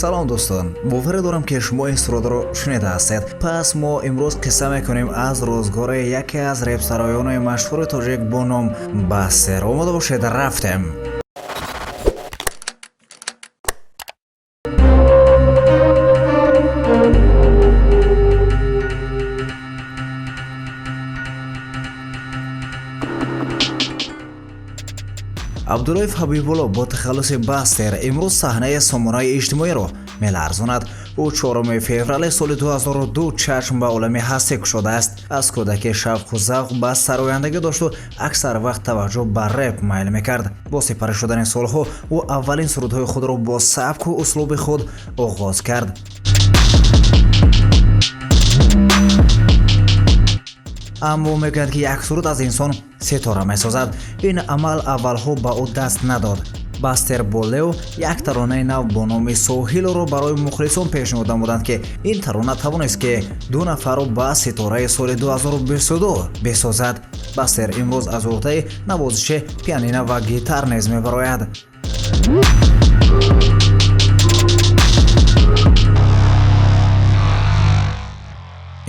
салом дӯстон, боварӣ дорам ки шумо ин суродро шунида ҳастед. Пас мо имрӯз қисса мекунем аз рӯзгори яке аз репсароёнои машҳури тоҷик бо ном Басстер. омода бошед, рафтем. абдуллоев ҳабибулло бо тахаллуси Басстер имрӯз саҳнаи сомонаи иҷтимоиро меларзонад. ӯ 4 феврали соли 2002 чашм ба олами ҳастӣ кушодааст. аз кӯдакӣ шавқу завқ ба сарояндагӣ дошту аксар вақт таваҷҷӯҳ ба реп майл мекард. бо сипарӣ шудани солҳо ӯ аввалин сурудҳои худро бо сабку услуби худ оғоз кард. аммо мегӯянд ки як суруд аз инсон ситора месозад. ин амал аввалҳо ба ӯ даст надод. Басстер бо Лео як таронаи нав бо номи соҳилро барои мухлисон пешниҳод намуданд ки ин тарона тавонист ки ду нафарро ба ситораи соли 2022 бисозад. Басстер имрӯз аз ӯҳдаи навозиши пианина ва гитар нез мебарояд.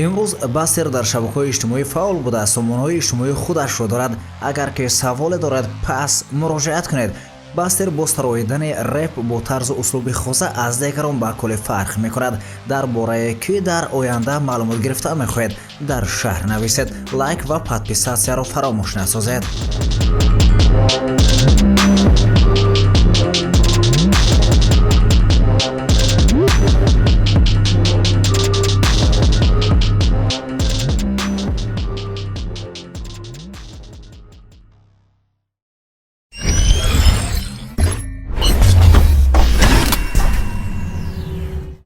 имрӯз Басстер дар шабакаҳои иҷтимоӣ фаъол буда сомонаҳои иҷтимоии худашро дорад. агар ки саволе дорад, пас муроҷиат кунед. Басстер бо староидани реп бо тарзу услуби хоза аз дигарон ба кулли фарқ мекунад. дар бораи кӣ дар оянда маълумот гирифта мехоҳед, дар шаҳр нависед. лайк ва подписатсияро фаромӯш насозед.